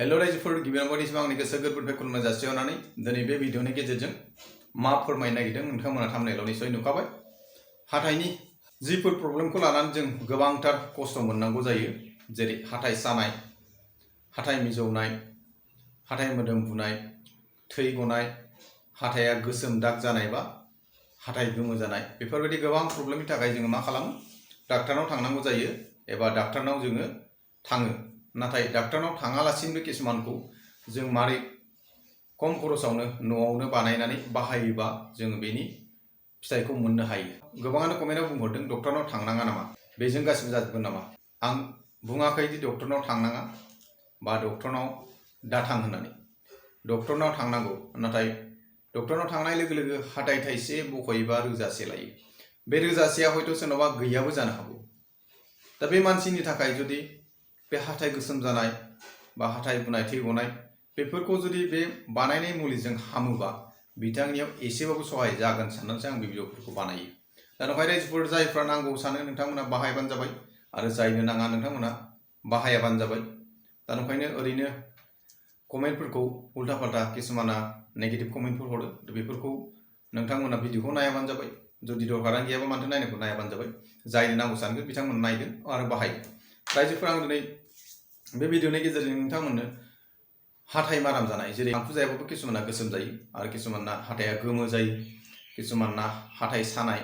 Hello रायजोफोर गिबियावनो बयनिसिम आंनि गोसो गोरबोनिफ्राय खुलुमनाय जासिहरनानै दिनै बे भिडिअनि गेजेरजों मा फोरमायनो नागिरदों नोंथांमोना थाम्बनेइलाव निश्चय नुखाबाय। हाथाइनि जिफोर प्रब्लेमखौ लानानै जों गोबांथार खस्थ' मोननांगौ जायो, जेरै हाथाइ सानाय, हाथाइ मिजौनाय, हाथाइ मोदोम बुनाय, थै गनाय, हाथाइया गोसोम दाग जानाय बा हाथाइ गोमो जानाय, बेफोरबायदि गोबां प्रब्लेमनि थाखाय जोङो मा खालामो, डाक्टारनाव थांनांगौ जायो एबा डाक्टारनाव जोङो थाङो। नाथाय डाक्टारनाव थाङालासिनो किसुमानखौ जों मारै खम खरसावनो न'आवनो बानायनानै बाहायोबा जों बेनि फिथाइखौ मोननो हायो। गोबाङानो कमेन्टआव बुंहरदों डक्टरनाव थांनाङा नामा, बेजों गासिबो जाजोबगोन नामा। आं बुङाखै दि डक्टरनाव थांनाङा बा डक्टरनाव दाथां होननानै। डक्टरनाव थांनांगौ, नाथाय डक्टरनाव थांनाय लोगो लोगो हाथाइ थाइसे बख'योबा रोजासे लायो। बे रोजासेया हयथ' सोरनावबा गैयाबो जानो हागौ। दा बे मानसिनि थाखाय जुदि बे हाथाइ गोसोम जानाय बा हाथाइ बुनाय, थै गनाय बेफोरखौ जुदि बे बानायनाय मुलिजों हामोबा बिथांनियाव एसेबाबो सहाय जागोन साननानैसो आं बे भिडिअफोरखौ बानायो। दा नंखाय रायजोफोर जायफ्रा नांगौ सानो नोंथांमोना बाहायबानो जाबाय, आरो जायनो नाङा नोंथांमोना बाहायाबानो जाबाय। दा नंखायनो ओरैनो कमेन्टफोरखौ उल्टा फाल्टा किसुमाना नेगेटिभ कमेन्टफोर हरो, बेफोरखौ नोंथांमोना भिडिअखौ नायाबानो जाबाय। जुदि दरकारानो गैयाबा मानोथो नायनांगौ, नायाबानो जाबाय। जायनो नांगौ सानगोन बिथांमोना नायगोन आरो बाहायगोन। रायजोफोर आं दिनै बे भिडिअनि गेजेरजों नोंथांमोननो हाथाइ माराम जानाय, जेरै आंखु जायाबाबो किसुमाना गोसोम जायो आरो किसुमाना हाथाइया गोमो जायो, किसुमाना हाथाइ सानाय,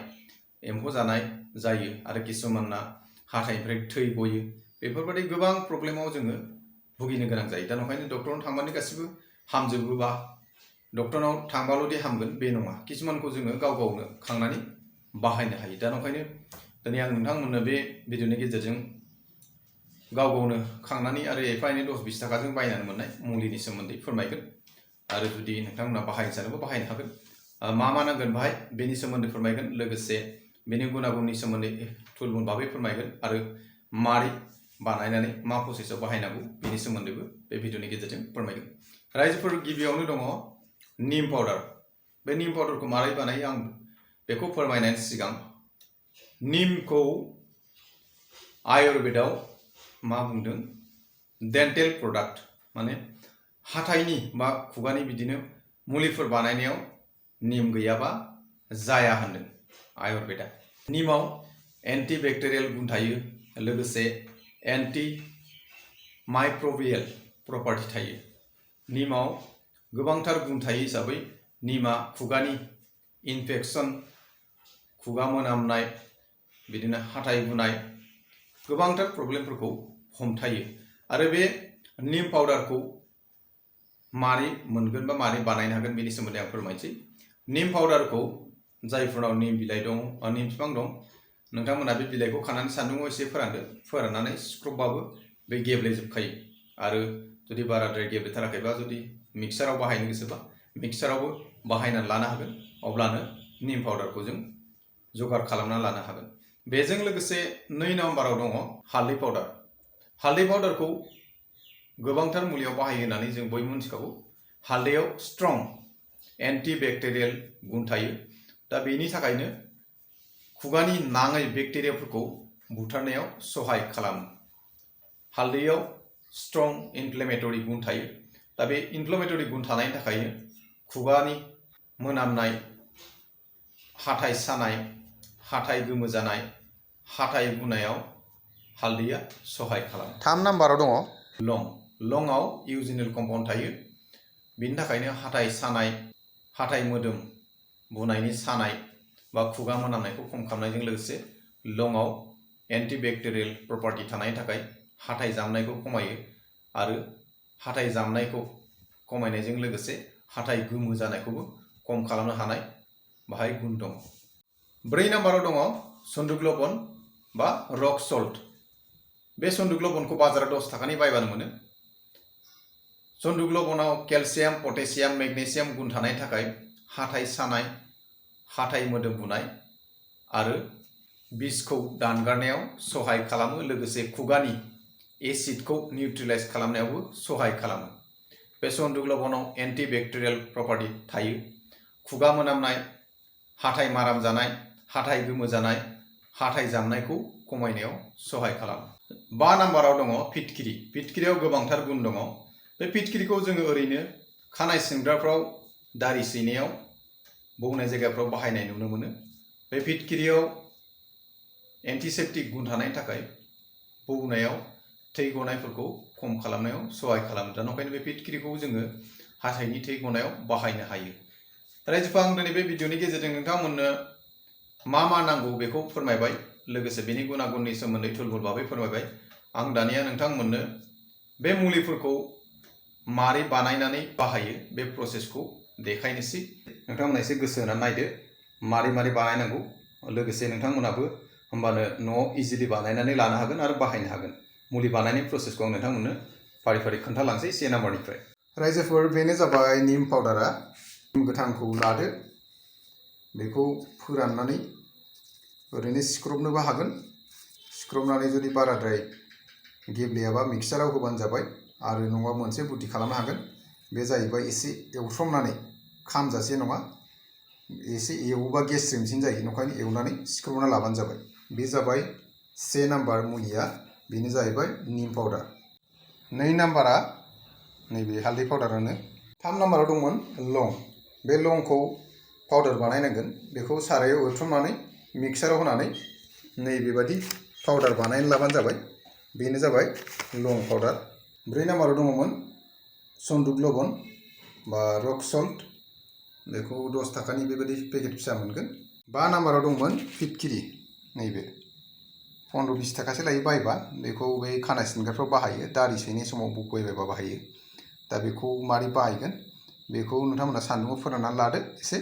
एम्फौ जानाय जायो आरो किसुमाना हाथाइनिफ्राय थै गयो। बेफोरबायदि गोबां प्रब्लेमाव जोङो भुगिनो गोनां जायो। दा नंखायनो डक्टरनाव थांबानो गासिबो हामजोबोबा डक्टरनाव थांबाल'दि हामगोन बे नङा। किसुमानखौ जोङो गाव गावनो खांनानै बाहायनो हायो। दा नंखायनो दिनै आं नोंथांमोननो बे भिडिअनि गेजेरजों गाव गावनो खांनानै आरो एफा एनै 10-20 थाखाजों बायनानै मोननाय मुलिनि सोमोन्दै फोरमायगोन। आरो जुदि नोंथांमोना बाहायनो सानोबा बाहायनो हागोन। मा मा नांगोन बाहाय बेनि सोमोन्दै फोरमायगोन, लोगोसे बेनि गुनागुननि सोमोन्दै थुलमुल भाबै फोरमायगोन आरो मारै बानायनानै मा प्रसेसआव बाहायनांगौ बेनि सोमोन्दैबो बे भिडिअनि गेजेरजों फोरमायगोन। रायजोफोर गिबियावनो दङ निम पाउडार। बे निम पाउडारखौ मारै बानायो आं बेखौ फोरमायनायनि सिगां निमखौ आयुर्वेदाव मा बुंदों, डेन्टेल प्रडाक्ट, माने हाथाइनि बा खुगानि बिदिनो मुलिफोर बानायनायाव निम गैयाबा जाया होनदों आयुर्वेदा। निमाव एन्टि बेक्टेरियेल गुन थायो, लोगोसे एन्टि माइक्रोबियेल प्रपार्टि थायो। निमाव गोबांथार गुन थायो हिसाबै निमा खुगानि इनफेक्सन, खुगा मोनामनाय, बिदिनो हाथाइ बुनाय गोबांथार प्रब्लेमफोरखौ हमथायो। आरो बे निम पाउडारखौ मारै मोनगोन बा मारै बानायनो हागोन बेनि सोमोन्दै आं फोरमायनोसै। निम पाउडारखौ जायफोरनाव निम बिलाइ दं, निम बिफां दं, नोंथांमोना बे बिलाइखौ खानानै सान्दुंआव एसे फोरानदो। फोराननानै सिख्रबबाबो बे गेब्लेजोबखायो। आरो जुदि बाराद्राय गेब्लेथाराखैबा, जुदि मिक्साराव बाहायनो गोसोबा मिक्सारावबो बाहायनानै लानो हागोन। अब्लानो निम पाउडारखौ जों जगार खालामना लानो हागोन। बेजों लोगोसे 2 नम्बराव दङ हालदै पाउडार। हालदै पाउडारखौ गोबांथार मुलियाव बाहायो होननानै जों बयबो मिथिखागौ। हालदैयाव स्ट्रं एन्टि बेक्टेरियेल गुन थायो। दा बेनि थाखायनो खुगानि नाङै बेक्टेरियाफोरखौ बुथारनायाव सहाय खालामो। हालदैयाव स्ट्रं इनफ्लेमेटरि गुन थायो। दा बे इनफ्लेमेटरि गुन थानायनि थाखायनो खुगानि मोनामनाय, हाथाइ सानाय, हाथाइ गोमो जानाय, हाथाइ बुनायाव हालदैया सहाय खालामो। 3 नम्बराव दङ लं। लंआव इउजिनिल कम्पाउन्ड थायो। बिनि थाखायनो हाथाइ सानाय, हाथाइ मोदोम बुनायनि सानाय बा खुगा मोनामनायखौ खम खालामनायजों लोगोसे लंआव एन्टि बेक्टेरियेल प्रपार्टि थानायनि थाखाय हाथाइ जामनायखौ खमायो आरो हाथाइ जामनायखौ खमायनायजों लोगोसे हाथाइ गोमो जानायखौबो खम खालामनो हानाय बाहाय गुन दङ। 4 नम्बराव दङ सन्दुक लबन बा रक सल्ट। बे सन्दुक लबनखौ बाजाराव 10 थाखानि बायबानो मोनो। सन्दुक लबनाव केलसियाम, पटेसियाम, मेगनेसियाम गुन थानायनि थाखाय हाथाइ सानाय, हाथाइ मोदोम बुनाय आरो बिसखौ दानगारनायाव सहाय खालामो, लोगोसे खुगानि एसिडखौ निउट्रेलाइज खालामनायावबो सहाय खालामो। बे सन्दुक लबनाव एन्टि बेक्टेरियेल प्रपार्टि थायो। खुगा मोनामनाय, हाथाइ माराम जानाय, हाथाइ गोमो जानाय, हाथाइ जामनायखौ खमायनायाव सहाय खालामो। 5 नम्बराव दङ फिटकिरि। फिटकिरियाव गोबांथार गुन दङ। बे फिटकिरिखौ जोङो ओरैनो खानाय सिनग्राफ्राव दारि सैनायाव बौनाय जायगाफ्राव बाहायनाय नुनो मोनो। बे फिटकिरियाव एन्टिसेप्टिक गुन थानायनि थाखाय बौनायाव थै गनायफोरखौ खम खालामनायाव सहाय खालामो। दा ओंखायनो बे फिटकिरिखौ जोङो हाथाइनि थै गनायाव बाहायनो हायो। रायजोफोर, आं दिनै बे भिडिअनि गेजेरजों नोंथांमोननो मा नांगौ बेखौ फोरमायबाय, लोगोसे बेनि गुनागुननि सोमोन्दै थुलमुल भाबै फोरमायबाय। आं दानिया नोंथांमोननो बे मुलिफोरखौ मारै बानायनानै बाहायो बे प्रसेसखौ देखायनोसै। नोंथांमोना एसे गोसो होनानै नायदो मारै बानायनांगौ। लोगोसे नोंथांमोनाबो होमबानो न'आव इजिलि बानायनानै लानो हागोन आरो बाहायनो हागोन। मुलि बानायनाय प्रसेसखौ आं नोंथांमोननो फारि फारि खोन्थालांसै 1 नाम्बारनिफ्राय। रायजोफोर, बेनो जाबाय निम पाउडारा। निम गोथांखौ लादो, बेखौ फोराननानै ओरैनो सिख्रबनोबो हागोन। सिख्रबनानै जुदि बाराद्राय गेब्लेयाबा मिक्साराव होबानो जाबाय, आरो नङाबा मोनसे बुद्धि खालामनो हागोन। बे जाहैबाय एसे एवथ्रमनानै, खामजासे नङा, एसे एवोबा गेस्रेमसिन जायो, ओंखायनो एवनानै सिख्रबना लाबानो जाबाय। बे जाबाय 1 नाम्बार मुलिया, बेनो जाहैबाय निम पाउडार। 2 नाम्बारा नैबे हालदै पाउडारानो। 3 नाम्बाराव दंमोन लं। बे लंखौ पाउडार बानायनांगोन। बेखौ सारायाव एवथ्रमनानै मिक्साराव होनानै नैबेबादि पाउडार बानायनानै लाबानो जाबाय। बेनो जाबाय लं पाउडार। 4 नाम्बाराव दङमोन सन्दुक लबन बा रक सल्ट। बेखौ 10 थाखानि बेबायदि पेकेट फिसा मोनगोन। 5 नाम्बाराव दंमोन फिटकिरि। नैबे 15-20 थाखासो लायो बायबा। बेखौ बै खानाय सिनग्राफ्राव बाहायो, दारि सैनाय समाव बौबायबायबा बाहायो। दा बेखौ मारै बाहायगोन बेखौ नोंथांमोना सान्दुङाव फोराननानै लादो। एसे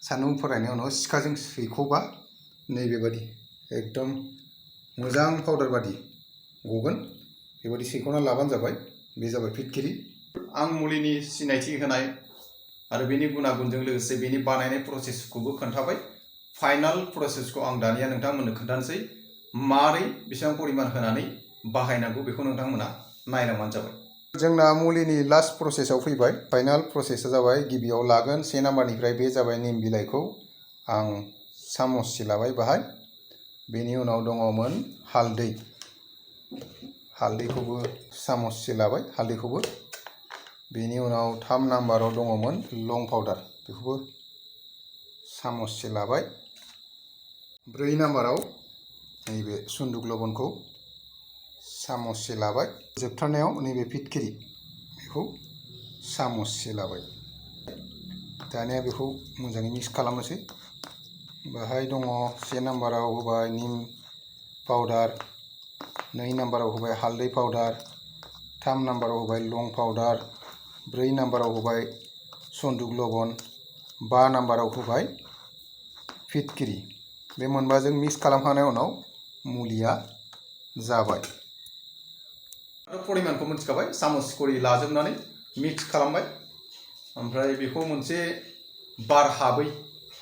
सान्दुं फोराननायनि उनाव सिखाजों सैख'बा नैबेबादि एकदम मोजां पाउडार बादि गगोन। बेबादि सैख'ना लाबानो जाबाय। बे जाबाय फिटकिरि। आं मुलिनि सिनायथि होनाय आरो बेनि गुनागुनजों लोगोसे बेनि बानायनाय प्रसेसखौबो खोन्थाबाय। फाइनाल प्रसेसखौ आं दानिया नोंथांमोननो खोन्थानोसै। मारै बेसेबां परिमाण होनानै बाहायनांगौ बेखौ नोंथांमोना नायलांबानो जाबाय। जोंना मुलिनि लास्ट प्रसेसआव फैबाय। फाइनाल प्रसेसआ जाबाय, गिबियाव लागोन 1 नाम्बारनिफ्राय। बे जाबाय निम बिलाइखौ आं सामससे लाबाय बाहाय। बेनि उनाव दङमोन हालदै। हालदैखौबो सामससे लाबाय, हालदैखौबो। बेनि उनाव 3 नाम्बाराव दङमोन लं पाउडार। बेखौबो सामससे लाबाय। 4 नाम्बाराव नैबे सन्दुक लबनखौ सामससे लाबाय। जोबथारनायाव नैबे फिटकिरि, बेखौ सामससे लाबाय। दानिया बेखौ मोजाङै मिक्स खालामनोसै। बाहाय दङ 1 नाम्बाराव होबाय निम पाउडार, 2 नाम्बाराव होबाय हालदै पाउडार, 3 नाम्बाराव होबाय लं पाउडार, 4 नाम्बाराव होबाय सन्दुक लबन, 5 नाम्बाराव होबाय फिटकिरि। बे मोनबाजों मिक्स खालामखांनायनि उनाव मुलिया जाबाय। आरो परिमाणखौ मिथिखाबाय। सामस खरि लाजोबनानै मिक्स खालामबाय। ओमफ्राय बेखौ मोनसे बार हाबै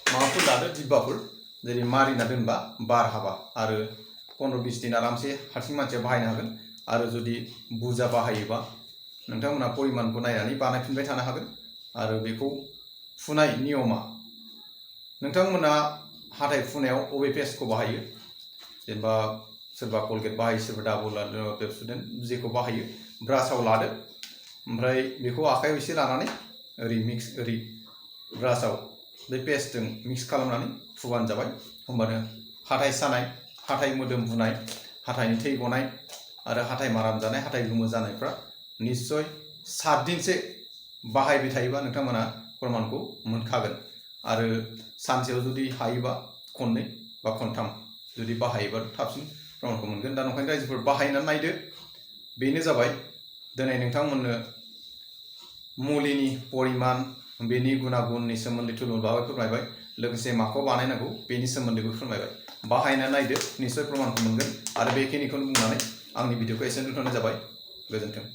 माबाफोर लादो, डिब्बाफोर, जेरै मारिना दोनबा बार हाबा। आरो 15-20 दिन आरामसे हारसिं मानसिया बाहायनो हागोन। आरो जुदि बुरजा बाहायोबा नोंथांमोना परिमाणखौ नायनानै बानायफिनबाय थानो हागोन। आरो बेखौ फुनाय नियमा, नोंथांमोना हाथाइ फुनायाव अबे पेस्टखौ बाहायो, जेनेबा सोरबा कलगेट बाहायो, सोरबा डाबल आरो पेप्सोडेन्ट, जेखौ बाहायो ब्रासआव लादो। ओमफ्राय बेखौ आखाइयाव एसे लानानै ओरै ब्रासआव बे पेस्टजों मिक्स खालामनानै फुबानो जाबाय। होमबानो हाथाइ सानाय, हाथाइ मोदोम बुनाय, हाथाइनि थै गनाय आरो हाथाइ माराम जानाय, हाथाइ गोमो जानायफ्रा निस्सय 7 दिनसो बाहायबाय थायोबा नोंथांमोना प्रमाणखौ मोनखागोन। आरो सानसेयाव जुदि हायोबा 2 बा 3 जुदि बाहायोबा थाबसिन प्रमाणखौ मोनगोन। दा ओंखायनो रायजोफोर बाहायनानै नायदो। बेनो जाबाय दिनै नोंथांमोननो मुलिनि परिमाण, बेनि गुनागुननि सोमोन्दै थुलुर भाबै फोरमायबाय। लोगोसे माखौ बानायनांगौ बेनि सोमोन्दैबो फोरमायबाय। बाहायनानै नायदो, निस्सय प्रमाणखौ मोनगोन। आरो बेखिनिखौनो बुंनानै आंनि भिडिअखौ एसेयावनो दोनथ'नाय जाबाय। गोजोन्थों।